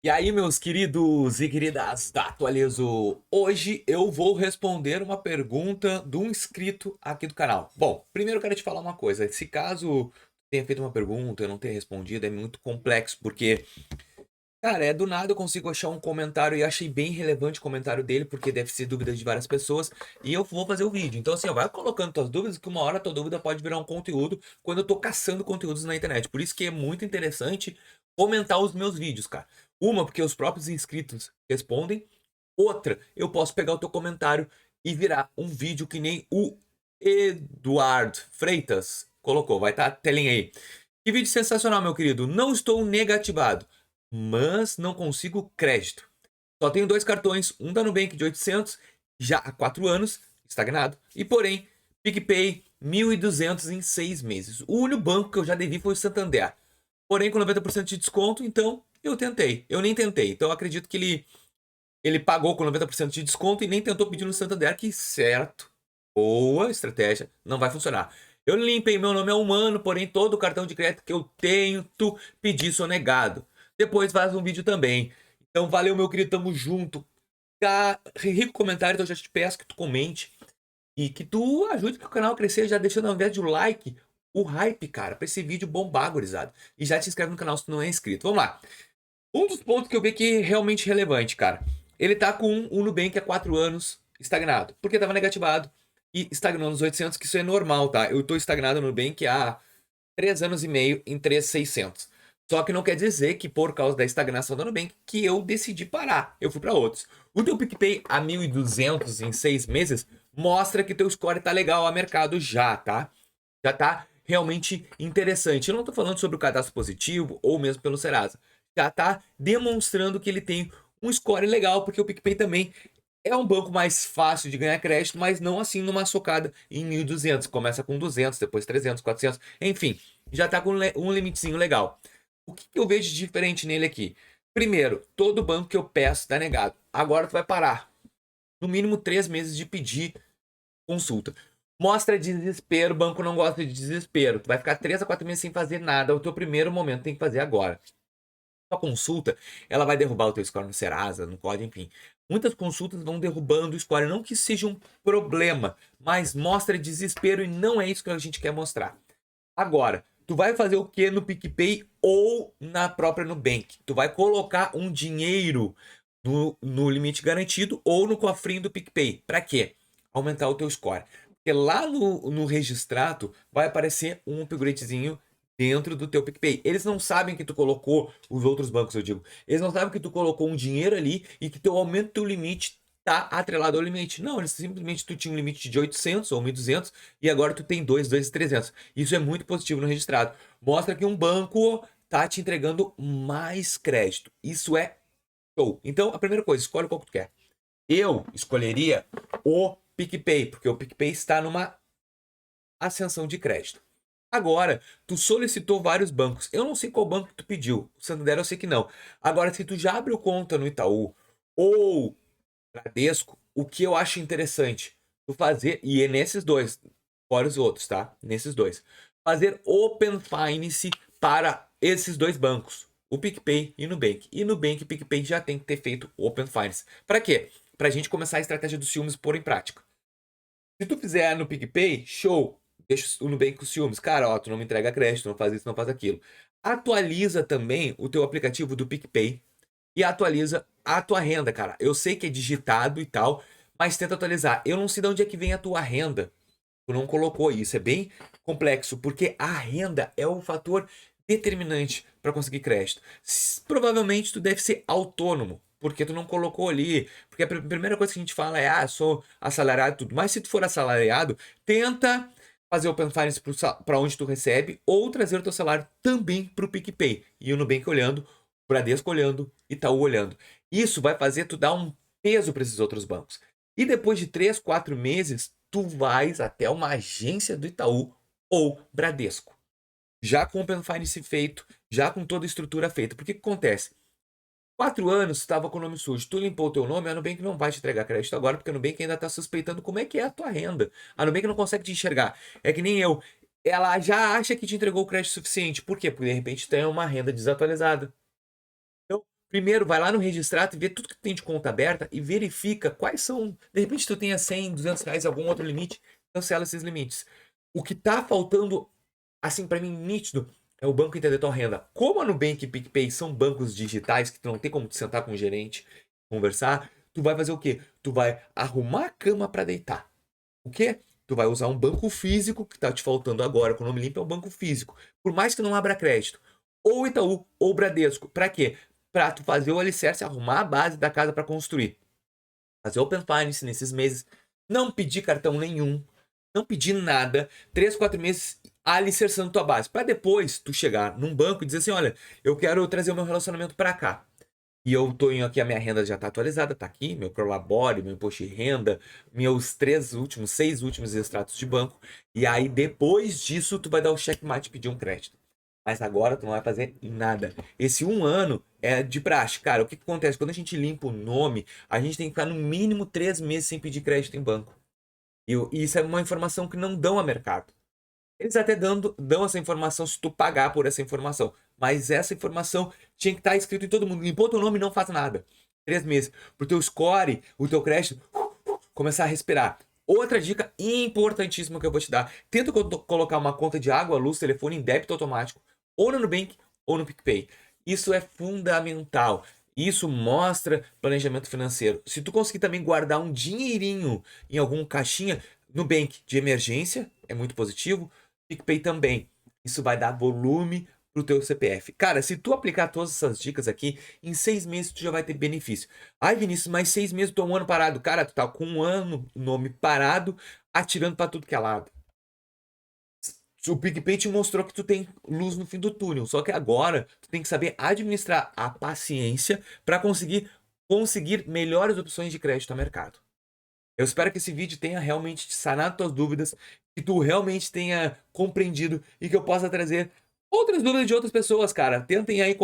E aí, meus queridos e queridas da Atualizo, hoje eu vou responder uma pergunta de um inscrito aqui do canal. Bom, primeiro eu quero te falar uma coisa, se caso tenha feito uma pergunta e eu não tenha respondido, é muito complexo, porque, cara, do nada eu consigo achar um comentário e achei bem relevante o comentário dele, porque deve ser dúvida de várias pessoas, e eu vou fazer o vídeo. Então, assim, ó, vai colocando tuas dúvidas, que uma hora tua dúvida pode virar um conteúdo quando eu tô caçando conteúdos na internet. Por isso que é muito interessante comentar os meus vídeos, cara. Uma, porque os próprios inscritos respondem. Outra, eu posso pegar o teu comentário e virar um vídeo que nem o Eduardo Freitas colocou. Vai estar a telinha aí. Que vídeo sensacional, meu querido. Não estou negativado, mas não consigo crédito. Só tenho dois cartões, um da Nubank de 800, já há 4 anos, estagnado, e porém, PicPay 1.200 em 6 meses. O único banco que eu já devi foi o Santander. Porém, com 90% de desconto, então eu tentei. Eu nem tentei. Então eu acredito que ele pagou com 90% de desconto e nem tentou pedir no Santander, que certo, boa estratégia, não vai funcionar. Eu limpei meu nome é humano, porém todo o cartão de crédito que eu tento pedir sou negado. Depois faz um vídeo também. Então valeu, meu querido, tamo junto. Rico comentário, então eu já te peço que tu comente e que tu ajude o canal a crescer, já deixando ao invés de like, o hype, cara, pra esse vídeo bombar, gurizada. E já te inscreve no canal se tu não é inscrito. Vamos lá. Um dos pontos que eu vi que é realmente relevante, cara. Ele tá com um Nubank há 4 anos estagnado. Porque tava negativado e estagnou nos 800, que isso é normal, tá? Eu tô estagnado no Nubank há 3 anos e meio em 3.600. Só que não quer dizer que por causa da estagnação da Nubank que eu decidi parar. Eu fui para outros. O teu PicPay a 1.200 em 6 meses mostra que teu score tá legal a mercado já, tá? Já tá realmente interessante. Eu não tô falando sobre o cadastro positivo ou mesmo pelo Serasa. Já tá demonstrando que ele tem um score legal, porque o PicPay também é um banco mais fácil de ganhar crédito, mas não assim numa socada em 1.200. Começa com 200, depois 300, 400, enfim, já tá com um limitezinho legal. O que eu vejo de diferente nele aqui? Primeiro, todo banco que eu peço tá negado. Agora tu vai parar. No mínimo 3 meses de pedir consulta. Mostra desespero, o banco não gosta de desespero. Tu vai ficar 3 a 4 meses sem fazer nada. É o teu primeiro momento, tem que fazer agora. A consulta, ela vai derrubar o teu score no Serasa, no COD, enfim. Muitas consultas vão derrubando o score, não que seja um problema, mas mostra desespero e não é isso que a gente quer mostrar. Agora, tu vai fazer o que no PicPay ou na própria Nubank? Tu vai colocar um dinheiro no limite garantido ou no cofrinho do PicPay. Para quê? Aumentar o teu score. Porque lá no registrado vai aparecer um upgradezinho dentro do teu PicPay. Eles não sabem que tu colocou, os outros bancos eu digo, eles não sabem que tu colocou um dinheiro ali e que teu aumento do limite tá atrelado ao limite. Não, eles simplesmente tu tinha um limite de 800 ou 1.200 e agora tu tem 2.300. Isso é muito positivo no registrado. Mostra que um banco tá te entregando mais crédito. Isso é show. Então, a primeira coisa, escolhe qual que tu quer. Eu escolheria o PicPay, porque o PicPay está numa ascensão de crédito. Agora, tu solicitou vários bancos. Eu não sei qual banco que tu pediu. O Santander eu sei que não. Agora, se tu já abriu conta no Itaú ou Bradesco, o que eu acho interessante tu fazer, e é nesses dois, fora os outros, tá? Nesses dois. Fazer Open Finance para esses dois bancos, o PicPay e o Nubank. E Nubank e PicPay já tem que ter feito Open Finance. Para quê? Pra gente começar a estratégia dos ciúmes pôr em prática. Se tu fizer no PicPay, show. Deixa o Nubank com ciúmes. Cara, ó, tu não me entrega crédito, não faz isso, não faz aquilo. Atualiza também o teu aplicativo do PicPay e atualiza a tua renda, cara. Eu sei que é digitado e tal, mas tenta atualizar. Eu não sei de onde é que vem a tua renda. Tu não colocou isso, é bem complexo, porque a renda é o fator determinante para conseguir crédito. Provavelmente tu deve ser autônomo, porque tu não colocou ali. Porque a primeira coisa que a gente fala é, ah, sou assalariado e tudo. Mas se tu for assalariado, tenta fazer Open Finance para onde tu recebe ou trazer o teu salário também para o PicPay. E o Nubank olhando, Bradesco olhando, Itaú olhando. Isso vai fazer tu dar um peso para esses outros bancos. E depois de 3, 4 meses, tu vais até uma agência do Itaú ou Bradesco. Já com o Open Finance feito, já com toda a estrutura feita. Porque o que acontece? 4 anos estava com o nome sujo, tu limpou o teu nome, a Nubank não vai te entregar crédito agora, porque a Nubank ainda está suspeitando como é que é a tua renda. A Nubank não consegue te enxergar. É que nem eu. Ela já acha que te entregou o crédito suficiente. Por quê? Porque de repente tem uma renda desatualizada. primeiro vai lá no Registrato e vê tudo que tem de conta aberta e verifica quais são. De repente tu tenha 100, 200 reais, algum outro limite, cancela esses limites. O que tá faltando, assim, para mim, nítido, é o banco entender tua renda. Como a Nubank e PicPay são bancos digitais que tu não tem como tu sentar com o gerente, conversar, tu vai fazer o quê? Tu vai arrumar a cama para deitar. O quê? Tu vai usar um banco físico que tá te faltando agora, com o nome limpo é um banco físico. Por mais que não abra crédito. Ou Itaú, ou Bradesco. Para quê? Para tu fazer o alicerce, arrumar a base da casa para construir. Fazer Open Finance nesses meses. Não pedir cartão nenhum. Não pedir nada. 3, 4 meses alicerçando tua base. Para depois tu chegar num banco e dizer assim, olha, eu quero trazer o meu relacionamento para cá. E eu tô indo aqui, a minha renda já está atualizada, tá aqui, meu Prolabore, meu imposto de renda, meus 6 últimos extratos de banco. E aí, depois disso, tu vai dar o checkmate e pedir um crédito. Mas agora tu não vai fazer nada. Esse um ano é de praxe. Cara, o que acontece? Quando a gente limpa o nome, a gente tem que ficar no mínimo 3 meses sem pedir crédito em banco. E isso é uma informação que não dão a mercado. Eles até dão essa informação se tu pagar por essa informação. Mas essa informação tinha que estar escrito em todo mundo. Limpou teu nome e não faz nada. 3 meses. Pro teu score, o teu crédito, começar a respirar. Outra dica importantíssima que eu vou te dar. Tenta colocar uma conta de água, luz, telefone em débito automático. Ou no Nubank ou no PicPay. Isso é fundamental. Isso mostra planejamento financeiro. Se tu conseguir também guardar um dinheirinho em algum caixinha, Nubank de emergência, é muito positivo. PicPay também. Isso vai dar volume pro teu CPF. Cara, se tu aplicar todas essas dicas aqui, em 6 meses tu já vai ter benefício. Ai, Vinícius, mais 6 meses tu tá um ano parado. Cara, tu tá com um ano, nome parado, atirando pra tudo que é lado. O PicPay te mostrou que tu tem luz no fim do túnel. Só que agora tu tem que saber administrar a paciência para conseguir melhores opções de crédito no mercado. Eu espero que esse vídeo tenha realmente te sanado tuas dúvidas, que tu realmente tenha compreendido e que eu possa trazer outras dúvidas de outras pessoas, cara. Tentem aí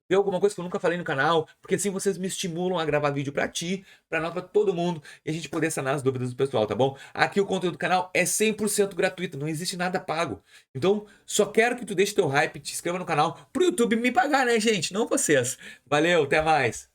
ver alguma coisa que eu nunca falei no canal, porque assim vocês me estimulam a gravar vídeo pra ti, pra nós, pra todo mundo, e a gente poder sanar as dúvidas do pessoal, tá bom? Aqui o conteúdo do canal é 100% gratuito, não existe nada pago. Então, só quero que tu deixe teu hype, te inscreva no canal pro YouTube me pagar, né, gente? Não vocês. Valeu, até mais.